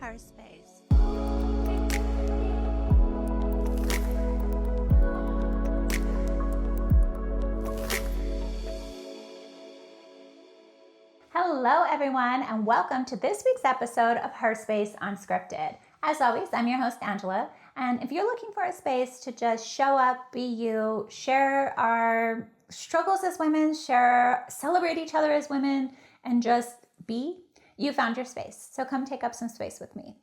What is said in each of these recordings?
HER Space. Hello everyone, and welcome to this week's episode of HER Space Unscripted. As always, I'm your host Angela, and if you're looking for a space to just show up, be you, share our struggles as women, celebrate each other as women, and just be, you found your space. So come take up some space with me.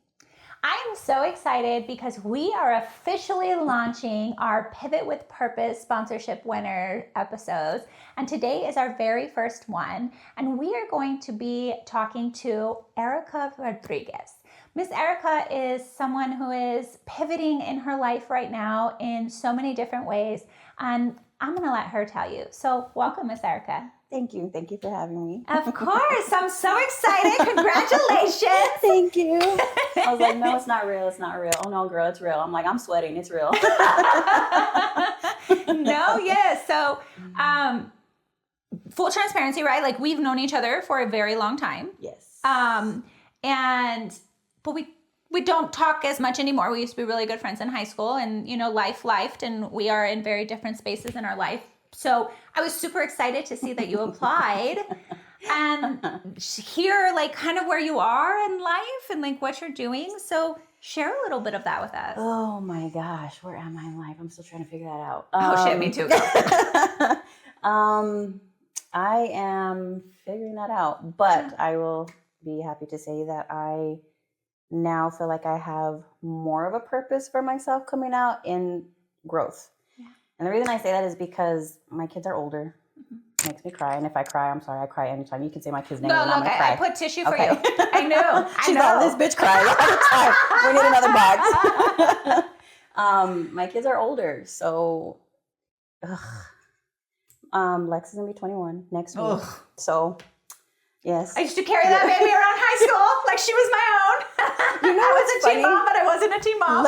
I am so excited because we are officially launching our Pivot with Purpose sponsorship winner episodes. And today is our very first one. And we are going to be talking to Erika Rodriguez. Miss Erika is someone who is pivoting in her life right now in so many different ways. And I'm going to let her tell you. So welcome, Miss Erika. Thank you. Thank you for having me. Of course. I'm so excited. Congratulations. Thank you. I was like, no, it's not real. It's not real. Oh, no, girl, it's real. I'm like, I'm sweating. It's real. No, yes. So, full transparency, right? Like, we've known each other for a very long time. Yes. But we don't talk as much anymore. We used to be really good friends in high school, and, you know, life lifed, and we are in very different spaces in our life. So I was super excited to see that you applied and hear like kind of where you are in life and like what you're doing. So share a little bit of that with us. Oh my gosh, where am I in life? I'm still trying to figure that out. Shit, me too. I am figuring that out, but I will be happy to say that I now feel like I have more of a purpose for myself coming out in growth. And the reason I say that is because my kids are older. Mm-hmm. Makes me cry. And if I cry, I'm sorry. I cry anytime. You can say my kid's name. No, look, I put tissue for you. I know. She's like, this bitch cries all the time. We need another box. My kids are older. So, Lex is going to be 21 next week. Ugh. So, yes. I used to carry that baby around high school like she was my own. You know, I was a teen mom, but I wasn't a teen mom.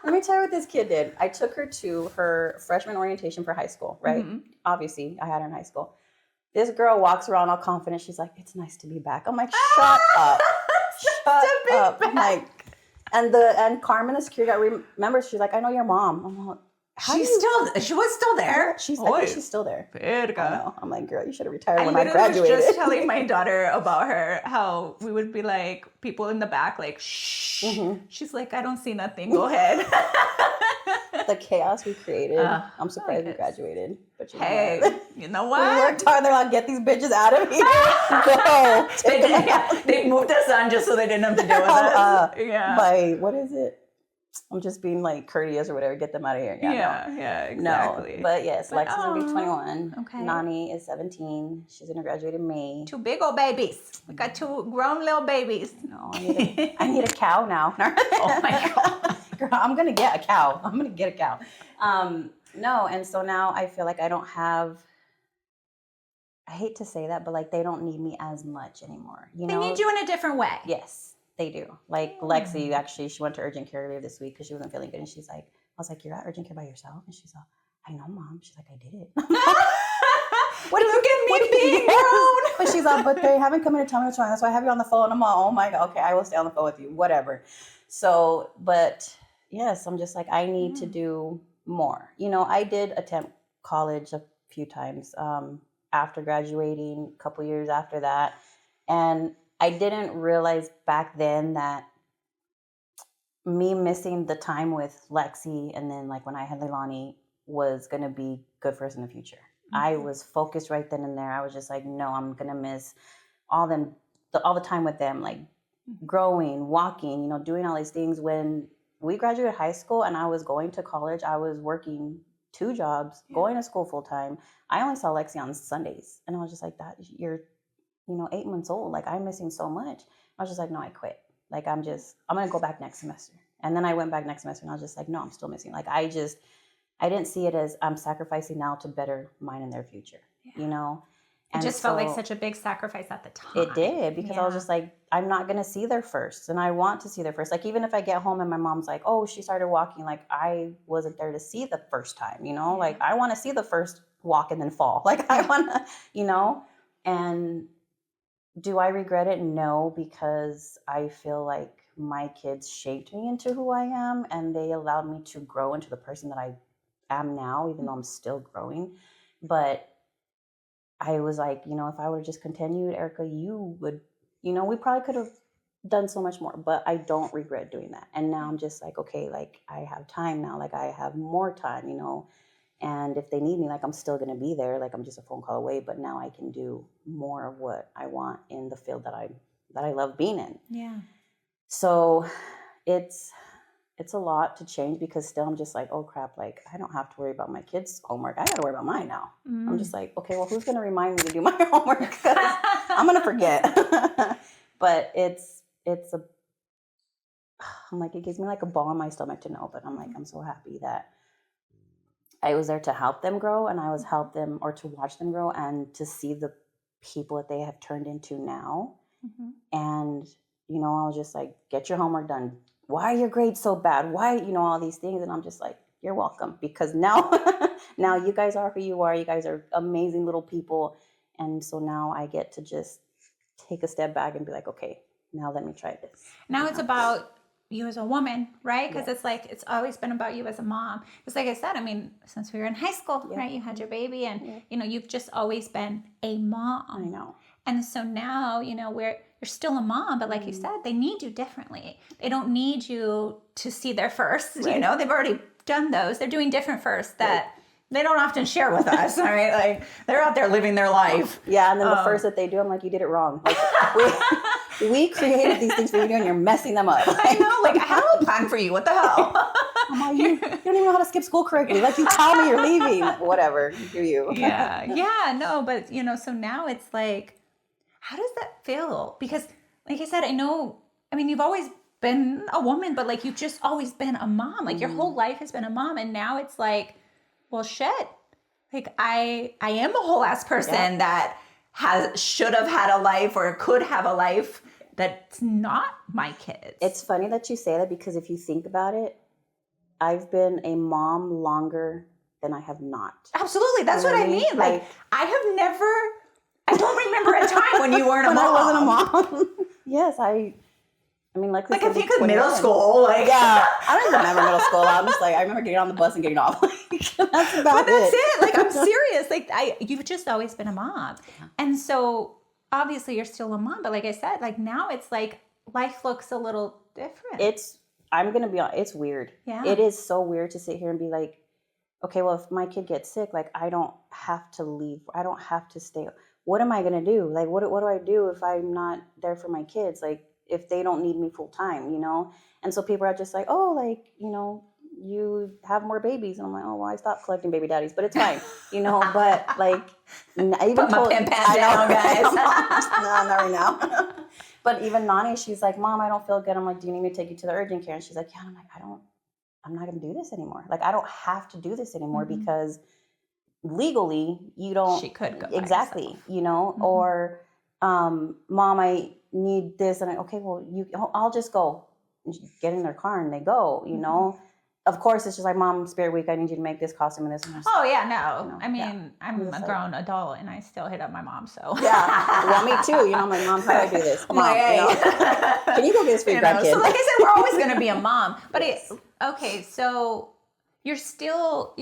Let me tell you what this kid did. I took her to her freshman orientation for high school, right? Mm-hmm. Obviously, I had her in high school. This girl walks around all confident. She's like, it's nice to be back. I'm like, shut up. Shut up. I'm like, and Carmen, the security guard, remembers, she's like, I know your mom. I'm like, she was still there? I think she's still there. Erika. I know. I'm like, girl, you should have retired when I graduated. I was just telling my daughter about her, how we would be like, people in the back, like, shh. Mm-hmm. She's like, I don't see nothing. Go ahead. The chaos we created. I'm surprised we graduated. But you know what? We worked hard. They're like, get these bitches out of here. Go. They moved us on just so they didn't have to deal with us. By, what is it? I'm just being like courteous or whatever. Get them out of here. Yeah, exactly. No, but yes, Lex is going to be 21. Okay. Nani is 17. She's going to graduate in May. Two big old babies. We got two grown little babies. No, I need a cow now. Oh my God. Girl, I'm going to get a cow. No, and so now I feel like I don't have, I hate to say that, but like they don't need me as much anymore. You know? They need you in a different way. Yes. They do. Like Lexi, actually, she went to urgent care earlier this week because she wasn't feeling good. And she's like, I was like, you're at urgent care by yourself? And she's like, I know, Mom. She's like, I did it. Look at me being grown. But she's like, but they haven't come in to tell me what's wrong. That's why I have you on the phone. I'm like, oh my God. Okay, I will stay on the phone with you. Whatever. So, but yes, I'm just like, I need to do more. You know, I did attempt college a few times after graduating, a couple years after that. And I didn't realize back then that me missing the time with Lexi and then like when I had Leilani was going to be good for us in the future. Mm-hmm. I was focused right then and there. I was just like, no, I'm going to miss all the time with them, like growing, walking, you know, doing all these things. When we graduated high school and I was going to college, I was working 2 jobs, going to school full time. I only saw Lexi on Sundays. And I was just like, that you're 8 months old. Like, I'm missing so much. I was just like, no, I quit. Like, I'm going to go back next semester. And then I went back next semester and I was just like, no, I'm still missing. Like, I didn't see it as I'm sacrificing now to better mine and their future, you know? And it just felt like such a big sacrifice at the time. It did, because I was just like, I'm not going to see their first. And I want to see their first. Like, even if I get home and my mom's like, oh, she started walking. Like, I wasn't there to see the first time, you know? Like, I want to see the first walk and then fall. Like, I want to, you know? And do I regret it? No, because I feel like my kids shaped me into who I am, and they allowed me to grow into the person that I am now, even though I'm still growing. But I was like, if I would have just continued, Erika, you would, we probably could have done so much more, but I don't regret doing that. And now I'm just like, okay, like I have time now, like I have more time, and if they need me, like I'm still going to be there, like I'm just a phone call away, but now I can do more of what I want in the field that I love being in. Yeah. So it's a lot to change, because still I'm just like, oh crap, like I don't have to worry about my kids' homework. I got to worry about mine now. I'm just like, okay, well, who's going to remind me to do my homework? Because I'm going to forget. But I'm like, it gives me like a ball in my stomach to know, but I'm like, I'm so happy that I was there to help them grow, and I was help them, or to watch them grow, and to see the people that they have turned into now. And, I was just like, get your homework done. Why are your grades so bad? Why, all these things. And I'm just like, you're welcome, because now, now you guys are who you are. You guys are amazing little people. And so now I get to just take a step back and be like, okay, now let me try this. Now it's about you as a woman, right? Because it's like, it's always been about you as a mom. Because like I said, since we were in high school, right? You had your baby, and, you've just always been a mom. I know. And so now, you're still a mom, but like you said, they need you differently. They don't need you to see their firsts, they've already done those. They're doing different firsts that they don't often share with us, all right? Like, they're out there living their life. Yeah, and then the first that they do, I'm like, you did it wrong. Like, we created these things for you, and you're messing them up. I know, like, I have a plan for you. What the hell? I'm like, you don't even know how to skip school correctly. Like, you tell me you're leaving. Whatever, do you. No, but, so now it's like, how does that feel? Because, like I said, you've always been a woman, but, like, you've just always been a mom. Like, your whole life has been a mom, and now it's like, well, shit. Like, I am a whole ass person that should have had a life or could have a life that's not my kids. It's funny that you say that, because if you think about it, I've been a mom longer than I have not. Absolutely. That's what I mean. Like, I don't remember a time when you weren't a mom. I wasn't a mom. Yes, like if you could middle school, like I don't even remember middle school. I'm just like, I remember getting on the bus and getting off. That's about it. Like, I'm serious. Like, you've just always been a mom, and so obviously you're still a mom. But like I said, like now it's like life looks a little different. I'm gonna be honest, it's weird. Yeah, it is so weird to sit here and be like, okay, well, if my kid gets sick, like I don't have to leave. I don't have to stay. What am I gonna do? Like, what do I do if I'm not there for my kids? Like, if they don't need me full time, And so people are just like, oh, like, you have more babies. And I'm like, oh, well, I stopped collecting baby daddies, but it's fine, But like, I even put my pen pad down, guys. No, not right now. But even Nani, she's like, Mom, I don't feel good. I'm like, do you need me to take you to the urgent care? And she's like, yeah. And I'm like, I'm not going to do this anymore. Like, I don't have to do this anymore because legally you don't. She could go exactly, or Mom, I need this, and okay, well, I'll just go. And get in their car and they go. Of course, it's just like, Mom, Spirit Week, I need you to make this costume and this. And oh yeah, no. I'm a grown adult and I still hit up my mom. So yeah, well, me too. My mom, how do I do this? Mom, can you go get this for your grandkids? So like I said, we're always going to be a mom. But okay, so. You're still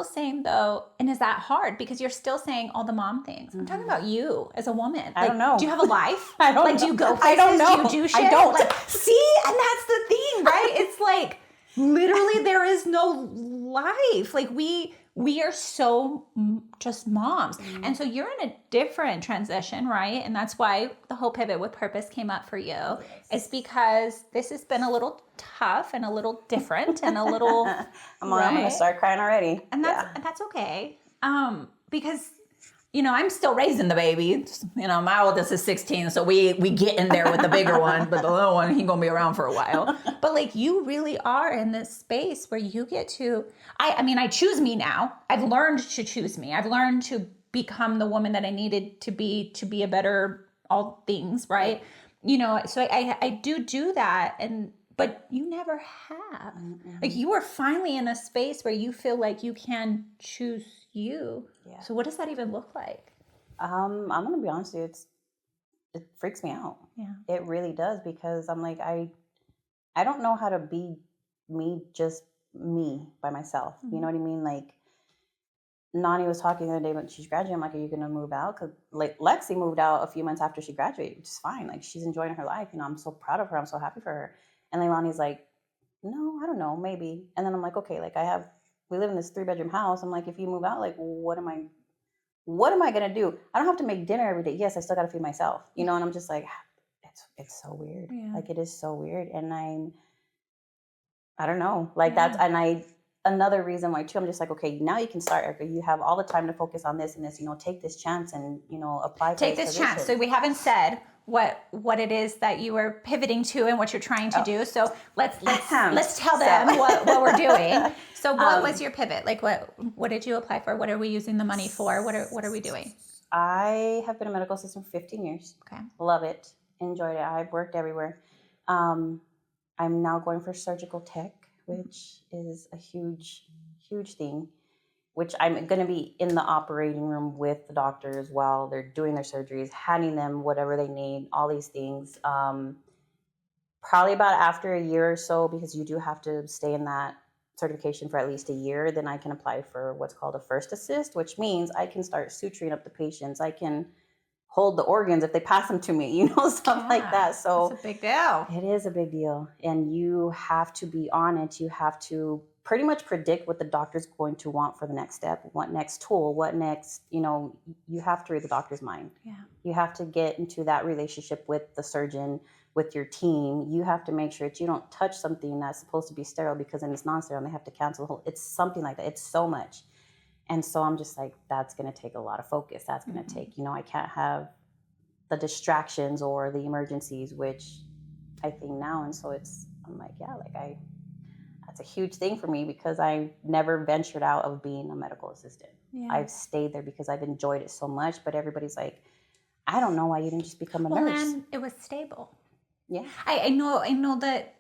saying though, and is that hard? Because you're still saying all the mom things. I'm talking about you as a woman. I don't know. Do you have a life? I don't know. Do you go places? I don't know. Do you do shit? I don't. See, and that's the thing, right? It's like literally there is no life. Like we are so just moms. And so you're in a different transition, right? And that's why the whole Pivot with Purpose came up for you. Is because this has been a little tough and a little different and a little I'm going to start crying already. And that's okay. Because I'm still raising the baby. My oldest is 16, so we get in there with the bigger one, but the little one, he's going to be around for a while. But like you really are in this space where you get to, I choose me now. I've learned to choose me. I've learned to become the woman that I needed to be a better all things, right? So I do that, but you never have. Mm-hmm. Like you are finally in a space where you feel like you can choose you. Yeah. So what does that even look like? I'm going to be honest with you. It freaks me out. Yeah. It really does, because I'm like, I don't know how to be me, just me by myself. You know what I mean? Like, Nani was talking the other day when she's graduating. I'm like, are you going to move out? Because like Lexi moved out a few months after she graduated, which is fine. Like, she's enjoying her life. You know, I'm so proud of her. I'm so happy for her. And Leilani's like, no, I don't know, maybe. And then I'm like, okay, like we live in this 3-bedroom house. I'm like, if you move out, like, what am I going to do? I don't have to make dinner every day. Yes, I still got to feed myself, you know? And I'm just like, it's so weird. Yeah. Like, it is so weird. And I don't know, like another reason why too, I'm just like, okay, now you can start, Erika. You have all the time to focus on this and this, you know, take this chance and, you know, apply for Take this chance. So we haven't said what it is that you are pivoting to and what you're trying to do. So let's tell them what we're doing. So what was your pivot? Like what did you apply for? What are we using the money for? What are we doing? I have been a medical assistant for 15 years. Okay. Love it. Enjoyed it. I've worked everywhere. I'm now going for surgical tech, which is a huge thing, which I'm going to be in the operating room with the doctors while they're doing their surgeries, handing them whatever they need, all these things. Probably about after a year or so, because you do have to stay in that certification for at least a year, then I can apply for what's called a first assist, which means I can start suturing up the patients. I can hold the organs if they pass them to me, you know, stuff like that. So it's a big deal. It is a big deal. And you have to be on it. You have to pretty much predict what the doctor's going to want for the next step, what next tool, what next, you know, you have to read the doctor's mind. Yeah. You have to get into that relationship with the surgeon, with your team. You have to make sure that you don't touch something that's supposed to be sterile, because then it's non-sterile and they have to cancel the whole, it's something like that. It's so much. And so I'm just like, that's going to take a lot of focus. That's going to take, you know, I can't have the distractions or the emergencies, which I think now. And so I'm like, yeah, like that's a huge thing for me, because I never ventured out of being a medical assistant. Yeah. I've stayed there because I've enjoyed it so much, but everybody's like, I don't know why you didn't just become a nurse. And it was stable. Yeah. I know that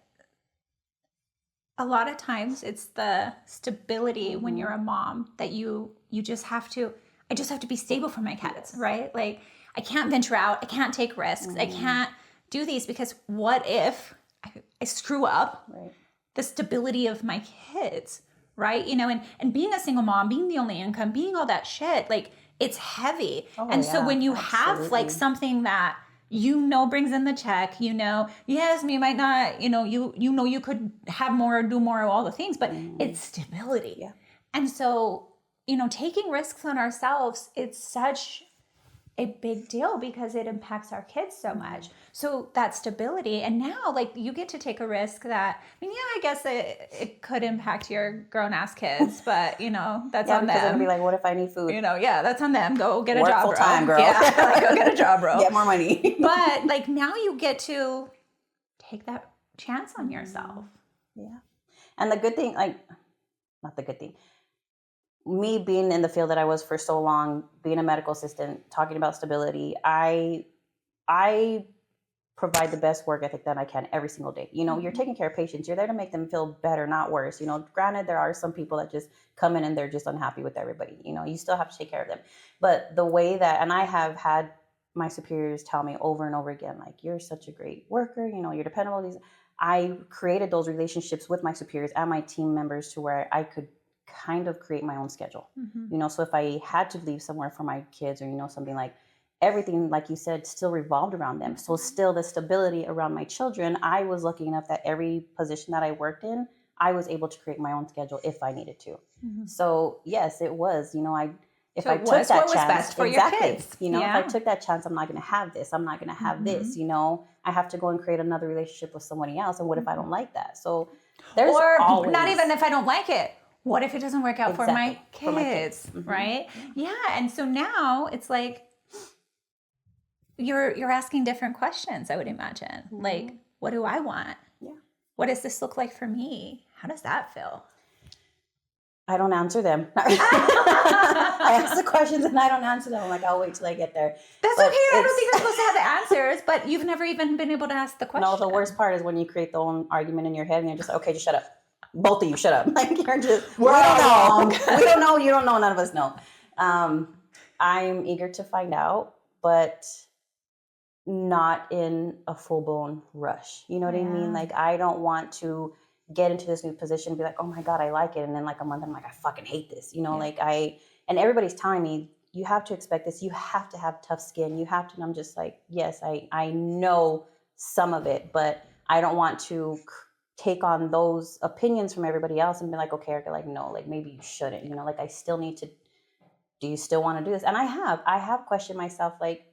a lot of times it's the stability when you're a mom that you just have to, I just have to be stable for my kids, right? Like, I can't venture out. I can't take risks. I can't do these, because what if I screw up the stability of my kids, right? You know, and being a single mom, being the only income, being all that shit, like, it's heavy. So when you have like something that you know brings in the check, you know, yes, you might not, you know you could have more, do more of all the things, but it's stability. Yeah. And so, you know, taking risks on ourselves, it's such a big deal because it impacts our kids so much. So that stability, and now like you get to take a risk that, I mean, yeah, I guess it could impact your grown ass kids, but you know, that's on them. It'll be like, what if I need food? You know, yeah, that's on them. Go get a job, full time, girl. Yeah, like, go get a job, bro. Get more money. But like now you get to take that chance on yourself. Yeah. And the good thing, like, not the good thing, me being in the field that I was for so long, being a medical assistant, talking about stability, I provide the best work ethic that I can every single day. You know, you're taking care of patients. You're there to make them feel better, not worse. You know, granted, there are some people that just come in and they're just unhappy with everybody. You know, you still have to take care of them. But the way that, and I have had my superiors tell me over and over again, like, you're such a great worker. You know, you're dependable. I created those relationships with my superiors and my team members to where I could kind of create my own schedule. You know, so if I had to leave somewhere for my kids, or, you know, something, like, everything, like you said, still revolved around them. So still the stability around my children, I was lucky enough that every position that I worked in, I was able to create my own schedule if I needed to. So yes, it was, you know, if I took that chance, best for your kids. You know, if I took that chance, I'm not going to have this. I'm not going to have this, you know, I have to go and create another relationship with somebody else. And what if I don't like that? So there's always, not even if I don't like it. What if it doesn't work out for my kids, right? Yeah. And so now it's like, you're asking different questions, I would imagine. Like, what do I want? Yeah. What does this look like for me? How does that feel? I don't answer them. I ask the questions and I don't answer them. I'm like, I'll wait till I get there. That's okay. I don't think you're supposed to have the answers, but you've never even been able to ask the question. No, the worst part is when you create the own argument in your head and you're just like, okay, just shut up. Both of you, shut up. Like, you're just, we don't know. We don't know. You don't know. None of us know. I'm eager to find out, but not in a full-blown rush. You know what I mean? Like, I don't want to get into this new position and be like, oh my God, I like it. And then like a month, I'm like, I fucking hate this. You know, and everybody's telling me, you have to expect this. You have to have tough skin. You have to. And I'm just like, yes, I know some of it, but I don't want to take on those opinions from everybody else and be like, okay, Erika, like, no, like maybe you shouldn't, you know, like I still need to, do you still want to do this? And I have questioned myself, like,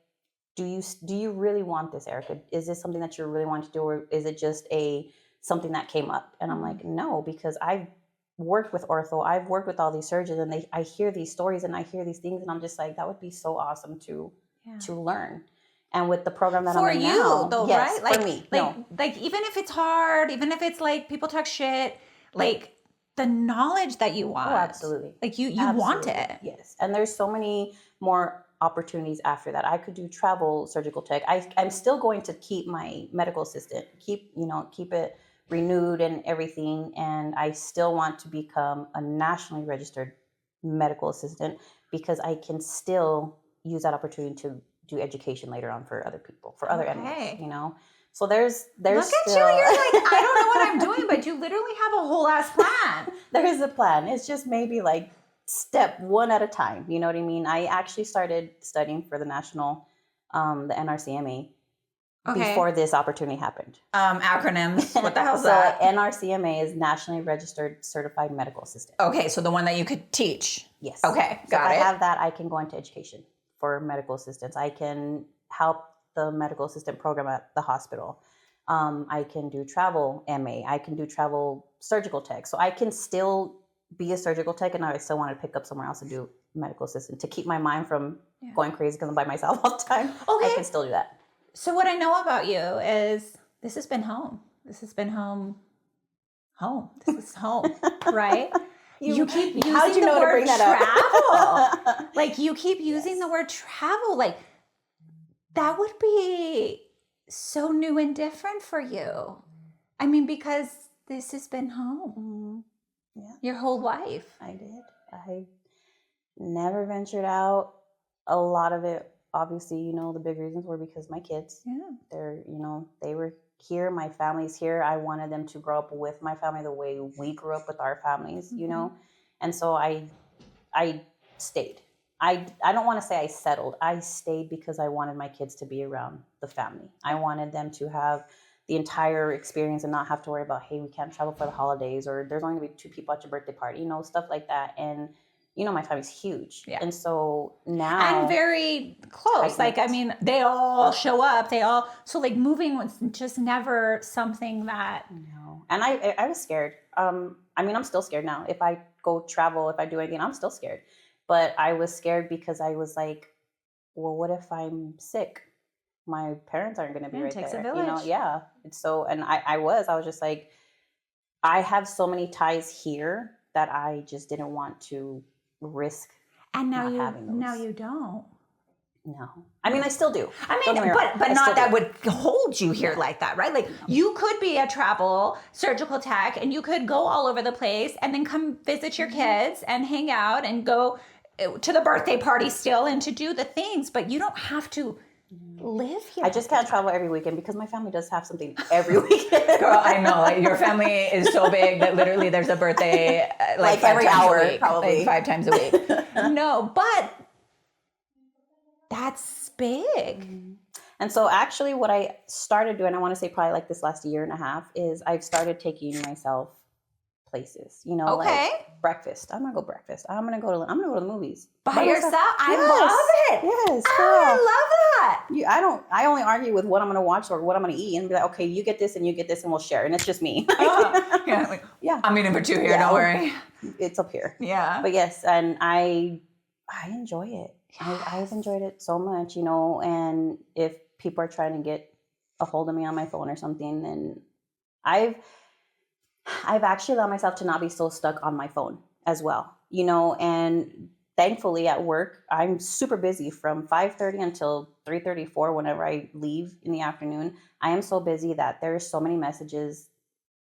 do you really want this, Erika? Is this something that you really want to do, or is it just something that came up? And I'm like, no, because I've worked with ortho, I've worked with all these surgeons, and I hear these stories and I hear these things, and I'm just like, that would be so awesome to learn. And with the program that for I'm in you now, though, yes, right? for me, like even if it's hard, even if it's like people talk shit, like the knowledge that you want. Oh, absolutely. Like you Absolutely. want it. Yes. And there's so many more opportunities after that. I could do travel surgical tech. I'm still going to keep my medical assistant, keep it renewed and everything. And I still want to become a nationally registered medical assistant, because I can still use that opportunity to do education later on for other people, for other inmates, you know? So there's look at still... you, you're like, I don't know what I'm doing, but you literally have a whole ass plan. There is a plan. It's just maybe like step one at a time. You know what I mean? I actually started studying for the national, the NRCMA before this opportunity happened. Acronyms. What the hell's So that? NRCMA is Nationally Registered Certified Medical Assistant. Okay, so the one that you could teach. Yes. Okay, so got if it. I have that, I can go into education for medical assistants. I can help the medical assistant program at the hospital. I can do travel MA. I can do travel surgical tech. So I can still be a surgical tech, and I still want to pick up somewhere else and do medical assistant to keep my mind from going crazy because I'm by myself all the time. Okay. I can still do that. So what I know about you is this has been home. This has been home. This is home, right? You keep using the word travel. Like you keep using the word travel. Like that would be so new and different for you. I mean, because this has been home. Yeah. Your whole life. I did. I never ventured out. A lot of it, obviously, you know, the big reasons were because my kids. Yeah. They're, you know, they were here. My family's here. I wanted them to grow up with my family the way we grew up with our families, you know? And so I stayed. I don't want to say I settled. I stayed because I wanted my kids to be around the family. I wanted them to have the entire experience and not have to worry about, hey, we can't travel for the holidays, or there's only going to be 2 people at your birthday party, you know, stuff like that. And, you know, my family's huge. Yeah. And so now... And very close. Like, I mean, they all show up. So like moving was just never something that... No. And I was scared. I mean, I'm still scared now. If I go travel, if I do anything, I'm still scared. But I was scared because I was like, well, what if I'm sick? My parents aren't going to be right there. It takes a village. You know, yeah. And I was just like, I have so many ties here that I just didn't want to risk. And now you don't. No. I mean, I still do. I mean, but not that would hold you here like that, right? Like you could be a travel surgical tech and you could go all over the place and then come visit your kids and hang out and go to the birthday party still and to do the things, but you don't have to live here. I just can't travel every weekend because my family does have something every weekend. Girl, I know. Like your family is so big that literally there's a birthday like every hour, probably like 5 times a week. No, but that's big. And so actually what I started doing, I want to say probably like this last year and a half, is I've started taking myself places, you know, like breakfast. I'm gonna go breakfast. I'm gonna go to the movies by yourself. I love it. Yes, I love that. I only argue with what I'm gonna watch or what I'm gonna eat, and be like, okay, you get this and you get this, and we'll share. And it's just me. Yeah. I'm eating for 2 here. Don't worry. It's up here. Yeah. But yes, and I enjoy it. Yes. I've enjoyed it so much, you know. And if people are trying to get a hold of me on my phone or something, then I've actually allowed myself to not be so stuck on my phone as well, you know. And thankfully at work, I'm super busy from 5:30 until 3:34 whenever I leave in the afternoon. I am so busy that there's so many messages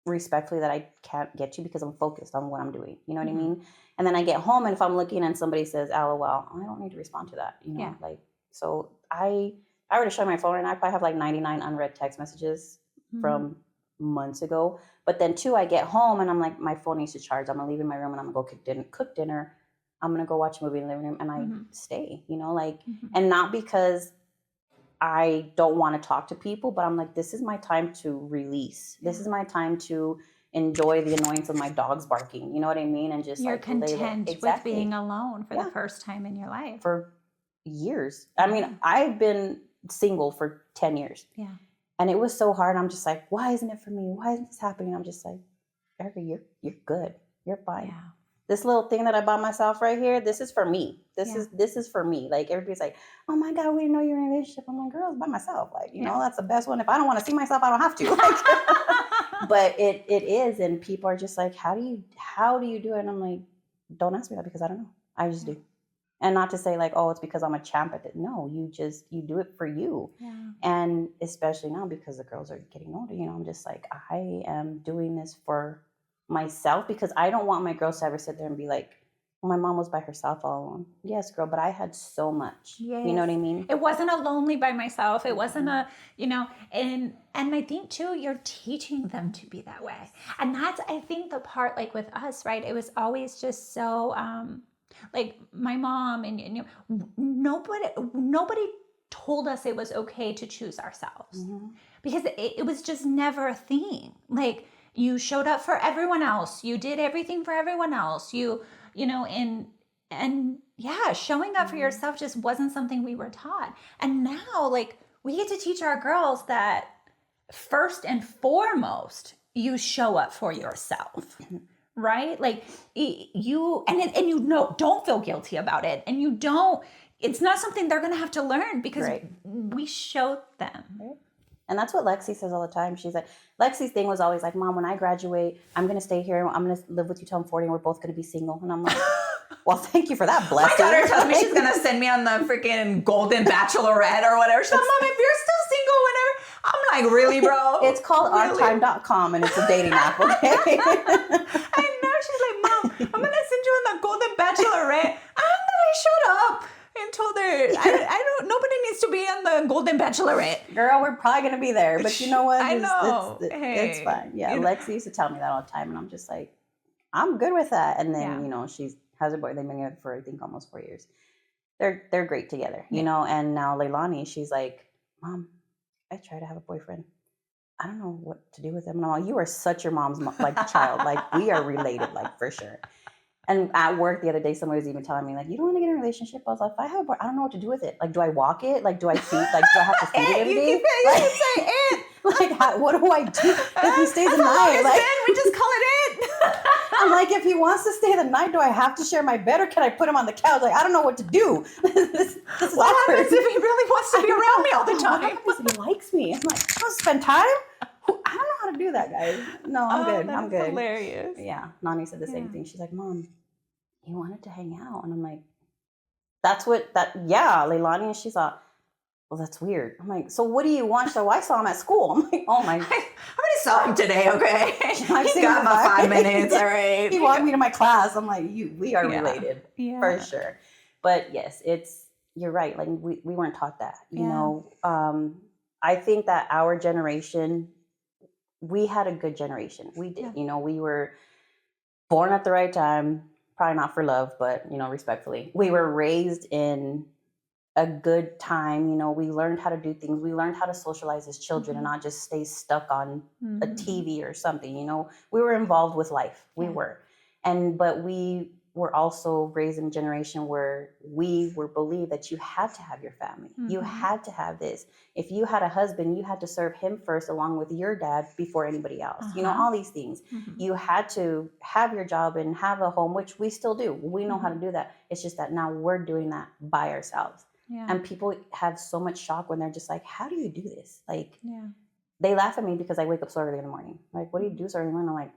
respectfully that I can't get to because I'm focused on what I'm doing. You know what I mean? And then I get home, and if I'm looking and somebody says, LOL, I don't need to respond to that, you know? Yeah. Like, so I I already showed my phone and I probably have like 99 unread text messages from months ago. But then too, I get home and I'm like, my phone needs to charge. I'm gonna leave in my room and I'm gonna go cook dinner. I'm gonna go watch a movie in the living room and I stay, you know, like, and not because I don't want to talk to people, but I'm like, this is my time to release. This is my time to enjoy the annoyance of my dogs barking. You know what I mean? And just You're like content exactly. with being alone for the first time in your life. For years. I mean, I've been single for 10 years. Yeah. And it was so hard. I'm just like, why isn't it for me? Why isn't this happening? I'm just like, Erika, you're good. You're fine. Yeah. This little thing that I bought myself right here, this is for me. This is for me. Like everybody's like, oh my God, we didn't know you're in a relationship. I'm like, girl, it's by myself. Like, you know, that's the best one. If I don't want to see myself, I don't have to. Like, but it is. And people are just like, how do you do it? And I'm like, don't ask me that because I don't know. I just do. And not to say like, oh, it's because I'm a champ at it. No, you do it for you. Yeah. And especially now because the girls are getting older, you know, I'm just like, I am doing this for myself because I don't want my girls to ever sit there and be like, well, my mom was by herself all alone. Yes, girl, but I had so much. Yes. You know what I mean? It wasn't a lonely by myself. It wasn't a, you know, and I think too, you're teaching them to be that way. And that's, I think, the part like with us, right? It was always just so, like my mom and you know, nobody told us it was okay to choose ourselves because it was just never a thing. Like you showed up for everyone else. You did everything for everyone else. You know, and yeah, showing up for yourself just wasn't something we were taught. And now like we get to teach our girls that first and foremost, you show up for yourself. Right? Like you, and you know, don't feel guilty about it. And you don't, it's not something they're going to have to learn because we showed them. Right. And that's what Lexi says all the time. She's like, Lexi's thing was always like, Mom, when I graduate, I'm going to stay here. I'm going to live with you till I'm 40 and we're both going to be single. And I'm like, well, thank you for that blessing. My daughter tells me she's going to send me on the freaking Golden Bachelorette or whatever. She's like, Mom, if you're still single, whenever. I'm like, really, bro? It's called ourtime.com and it's a dating app, okay? I know. She's like, Mom, I'm going to send you on the Golden Bachelorette. I'm like, shut up. And told her, I don't, nobody needs to be on the Golden Bachelorette. Girl, we're probably going to be there. But you know what? I know. It's fine. Yeah, Lexi used to tell me that all the time. And I'm just like, I'm good with that. And then, you know, she has her boy. They've been together for, I think, almost 4 years. They're great together, you know? And now Leilani, she's like, Mom, I try to have a boyfriend. I don't know what to do with him. And I'm like, you are such your mom's like child. Like we are related, like for sure. And at work the other day, somebody was even telling me, like, you don't want to get in a relationship? I was like, if I have a boy, I don't know what to do with it. Like, do I walk it? Like, do I feed? Like, do I have to feed it every day? You can say it. Like, what do I do if he stays the night? Like, we just call it it. I'm like, if he wants to stay the night, do I have to share my bed or can I put him on the couch? Like, I don't know what to do. This what happens if he really wants to be around me all the time? What happens if he likes me? I'm like, I don't spend time. I don't know how to do that, guys. No, I'm good. I'm good. Hilarious. Yeah. Nani said the same thing. She's like, Mom, you wanted to hang out. And I'm like, Leilani. And she's like, well, that's weird. I'm like, so what do you want? So I saw him at school. I'm like, oh my. I already saw him today, okay? He got my 5 minutes, all right? He walked me to my class. I'm like, we are related for sure. But yes, you're right. Like we weren't taught that, you know. I think that our generation, we had a good generation. We did, you know, we were born at the right time, probably not for love, but, you know, respectfully. We were raised in a good time. You know, we learned how to do things. We learned how to socialize as children and not just stay stuck on a TV or something. You know, we were involved with life. We were. But we were also raised in a generation where we were believed that you had to have your family. You had to have this. If you had a husband, you had to serve him first along with your dad before anybody else. You know, all these things. You had to have your job and have a home, which we still do. We know how to do that. It's just that now we're doing that by ourselves. Yeah. And people have so much shock when they're just like, how do you do this? Like, they laugh at me because I wake up so early in the morning. Like, what do you do so early in the morning? I'm like,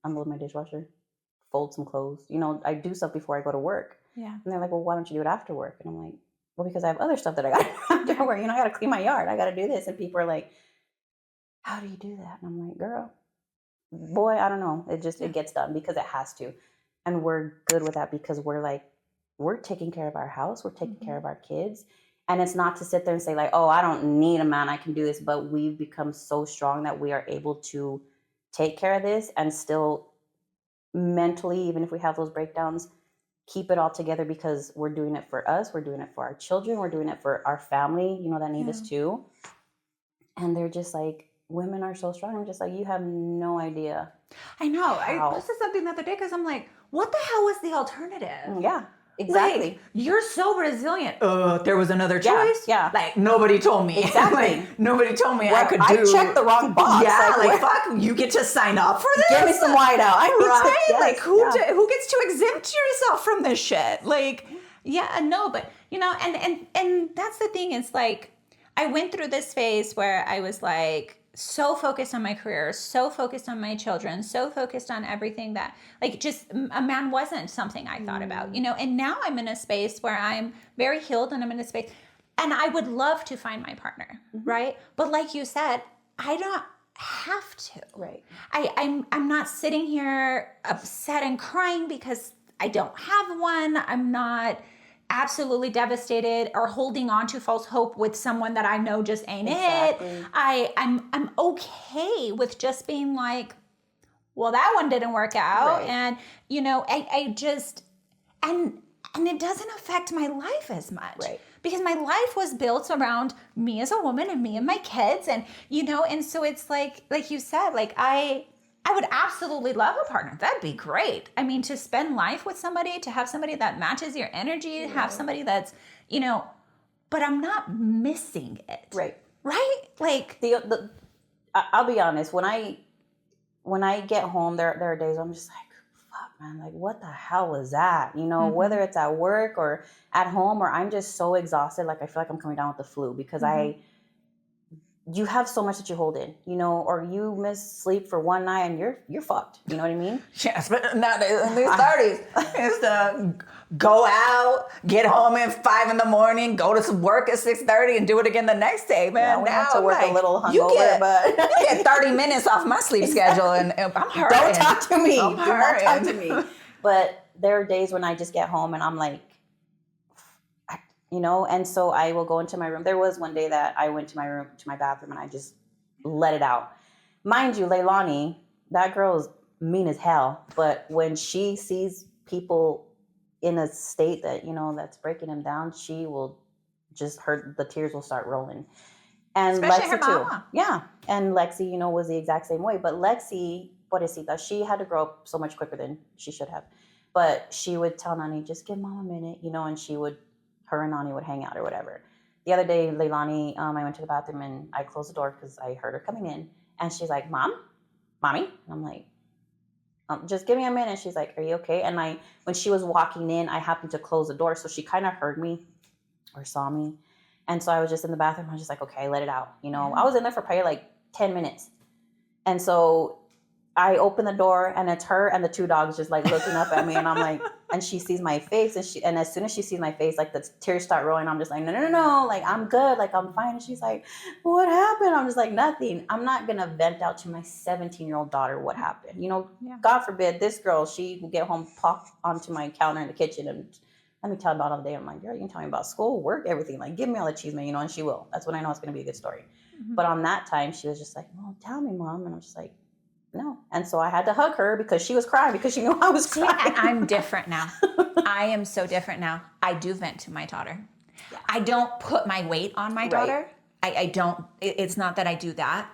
unload my dishwasher, fold some clothes. You know, I do stuff before I go to work. Yeah. And they're like, well, why don't you do it after work? And I'm like, well, because I have other stuff that I got to do after work. You know, I got to clean my yard. I got to do this. And people are like, how do you do that? And I'm like, girl, boy, I don't know. It gets done because it has to. And we're good with that because we're taking care of our house. We're taking care of our kids. And it's not to sit there and say like, oh, I don't need a man, I can do this. But we've become so strong that we are able to take care of this and still mentally, even if we have those breakdowns, keep it all together because we're doing it for us. We're doing it for our children. We're doing it for our family, that need us too. And they're just like, women are so strong. I'm just like, you have no idea. I know. How. I posted something the other day because I'm like, what the hell was the alternative? Yeah, exactly. Like, you're so resilient. There was another choice. Yeah. Like, nobody told me. Exactly. Like, nobody told me I could do. I checked the wrong box. Yeah, like what? fuck, you get to sign up for this? Give me some white out. Right? Yes, like, who gets to exempt yourself from this shit? Like, Yeah, no, but and that's the thing. It's like I went through this phase where I was like so focused on my career, so focused on my children, so focused on everything that like just a man wasn't something I thought about, and now I'm in a space where I'm very healed and I'm in a space and I would love to find my partner, right? But like you said, I don't have to. Right. I'm not sitting here upset and crying because I don't have one. I'm not absolutely devastated or holding on to false hope with someone that I know just ain't it. I'm okay with just being like, well, that one didn't work out. Right. And I just and it doesn't affect my life as much. Right. Because my life was built around me as a woman and me and my kids. And and so it's like you said, like I would absolutely love a partner. That'd be great. I mean, to spend life with somebody, to have somebody that matches your energy, have somebody that's, but I'm not missing it. Right. Right? Like I'll be honest, when I get home, there are days I'm just like, fuck man, like what the hell was that? Whether it's at work or at home, or I'm just so exhausted, like I feel like I'm coming down with the flu because you have so much that you hold in, or you miss sleep for one night and you're fucked. You know what I mean? yes, but nowadays in these 30s, it's to go out, get home at 5 a.m, go to some work at 6:30 and do it again the next day, man. Yeah, we now have to work a little hungover, you get, but you get 30 minutes off my sleep schedule and I'm hurting. Don't talk to me. I'm Do not talk to hurting. me. But there are days when I just get home and I'm like, and so I will go into my room. There was one day that I went to my bathroom, and I just let it out. Mind you, Leilani, that girl is mean as hell. But when she sees people in a state that, that's breaking them down, she will just the tears will start rolling. And especially Lexi her too. mama. Yeah. And Lexi, was the exact same way. But Lexi, pobrecita, she had to grow up so much quicker than she should have. But she would tell Nani, just give mom a minute, and her and Nani would hang out or whatever. The other day, Leilani, I went to the bathroom and I closed the door because I heard her coming in. And she's like, mommy? And I'm like, just give me a minute. She's like, are you okay? And when she was walking in, I happened to close the door. So she kind of heard me or saw me. And so I was just in the bathroom. I was just like, okay, let it out. I was in there for probably like 10 minutes. And so I open the door and it's her and the two dogs just like looking up at me, and I'm like, and she sees my face, and as soon as she sees my face, like the tears start rolling. I'm just like, no, like I'm good, like I'm fine. And she's like, what happened? I'm just like, nothing. I'm not gonna vent out to my 17-year-old daughter what happened. God forbid this girl, she will get home, pop onto my counter in the kitchen, and let me tell about all the day. I'm like, girl, you can tell me about school, work, everything. Like, give me all the cheese, man, and she will. That's when I know it's gonna be a good story. Mm-hmm. But on that time, she was just like, well, tell me, mom. And I'm just like, no. And so I had to hug her because she was crying because she knew I was crying. And I'm different now. I am so different now. I do vent to my daughter. Yeah. I don't put my weight on my daughter. I don't. It's not that I do that.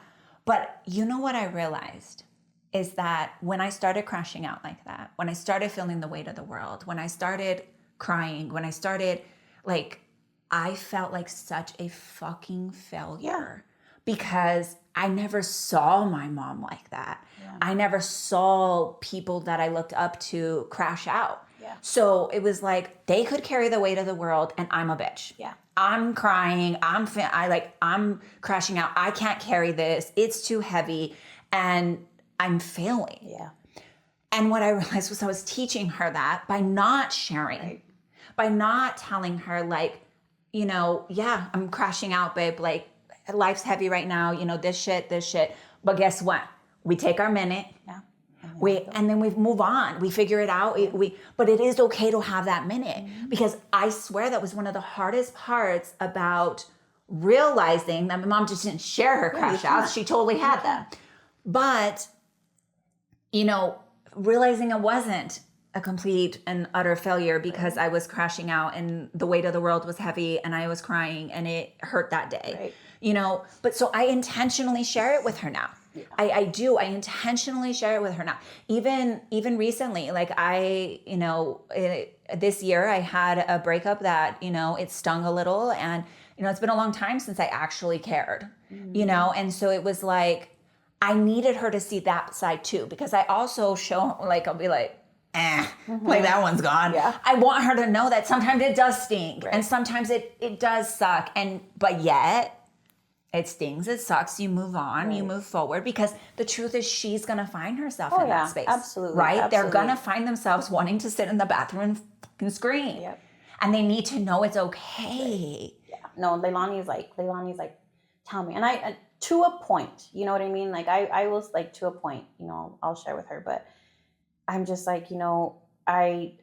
But you know what I realized is that when I started crashing out like that, when I started feeling the weight of the world, when I started crying, when I started I felt like such a fucking failure because I never saw my mom like that. Yeah. I never saw people that I looked up to crash out. Yeah. So it was like they could carry the weight of the world and I'm a bitch. Yeah. I'm crying. I'm crashing out. I can't carry this. It's too heavy and I'm failing. Yeah. And what I realized was I was teaching her that by not sharing, by not telling her I'm crashing out, babe. Like, life's heavy right now, this shit. But guess what? We take our minute And then we move on. We figure it out. But it is okay to have that minute, because I swear that was one of the hardest parts about realizing that my mom just didn't share her crash outs. She totally had them. But, realizing it wasn't a complete and utter failure because I was crashing out and the weight of the world was heavy and I was crying and it hurt that day, but so I intentionally share it with her now. Yeah. I do. I intentionally share it with her now. Even recently, like this year I had a breakup that, it stung a little, and, it's been a long time since I actually cared, and so it was like, I needed her to see that side too, because I also show, like, I'll be like, like that one's gone. Yeah. I want her to know that sometimes it does sting, and sometimes it does suck, but yet it stings, it sucks, you move on, you move forward, because the truth is she's going to find herself in that space. Absolutely. Right? Absolutely. They're going to find themselves wanting to sit in the bathroom and scream. Yep. And they need to know it's okay. Yeah. No, Leilani's like, tell me. And I, to a point, you know what I mean? Like I was like, to a point, I'll share with her, but I'm just like, I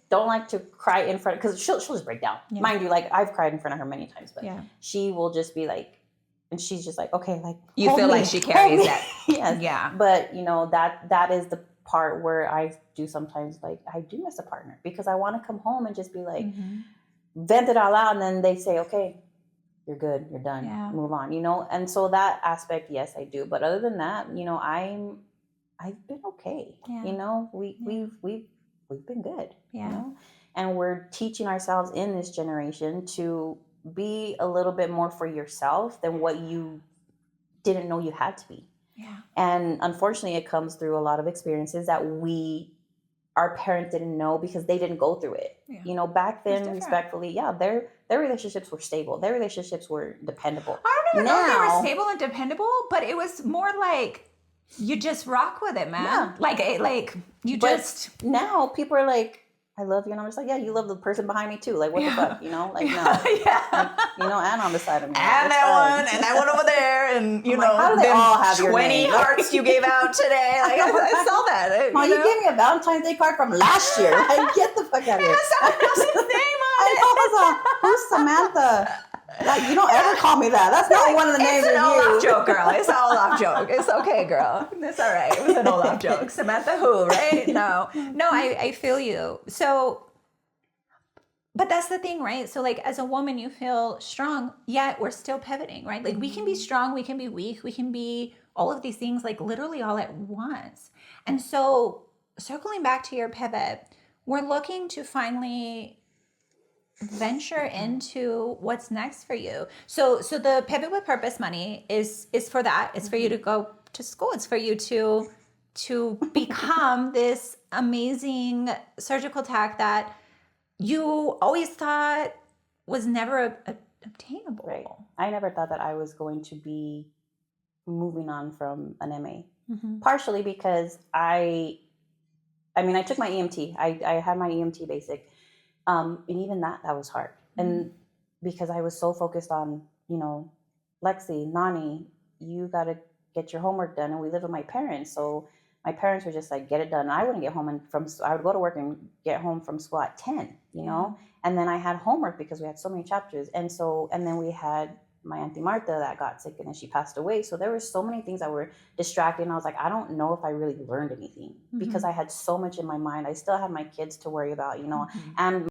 don't like to cry in front, because she'll just break down. Yeah. Mind you, like I've cried in front of her many times, but she will just be like, and she's just like, okay, like you feel like she carries that. Yes. Yeah. But that is the part where I do sometimes, like I do miss a partner, because I want to come home and just be like, vent it all out, and then they say, okay, you're good, you're done, move on, and so that aspect, yes, I do. But other than that, I've been okay. We've been good. And we're teaching ourselves in this generation to be a little bit more for yourself than what you didn't know you had to be. Yeah. And unfortunately, it comes through a lot of experiences that our parents didn't know, because they didn't go through it. Yeah. Back then, respectfully, their relationships were stable. Their relationships were dependable. I don't even know if they were stable and dependable, but it was more like you just rock with it, man. Yeah. Now people are like, I love you, and I'm just like, yeah, you love the person behind me too. Like, what the fuck, no. And on the side of me, and that one over there, and how do they all have 20 hearts you gave out today? Like, I saw that. You gave me a Valentine's Day card from last year. Like, get the fuck out of here. Someone else's name on it. I know. Who's Samantha? Like, you don't ever call me that. That's not one of the names of you. It's an Olaf joke, girl. It's an Olaf joke. It's okay, girl. It's all right. It was an Olaf joke. Samantha who, right? No, I feel you. So, but that's the thing, right? So like as a woman, you feel strong, yet we're still pivoting, right? Like we can be strong, we can be weak, we can be all of these things, like literally all at once. And so circling back to your pivot, we're looking to finally venture into what's next for you. So the Pivot with Purpose money is for that. It's for you to go to school. It's for you to become this amazing surgical tech that you always thought was never obtainable. Right. I never thought that I was going to be moving on from an MA. Mm-hmm. Partially because I took my EMT. I had my EMT basic. And even that was hard. And because I was so focused on, Lexi, Nani, you got to get your homework done. And we live with my parents. So my parents were just like, get it done. And I wouldn't get home I would go to work and get home from school at 10, and then I had homework because we had so many chapters. And then we had my Auntie Martha that got sick and then she passed away. So there were so many things that were distracting. I was like, I don't know if I really learned anything because I had so much in my mind. I still had my kids to worry about, and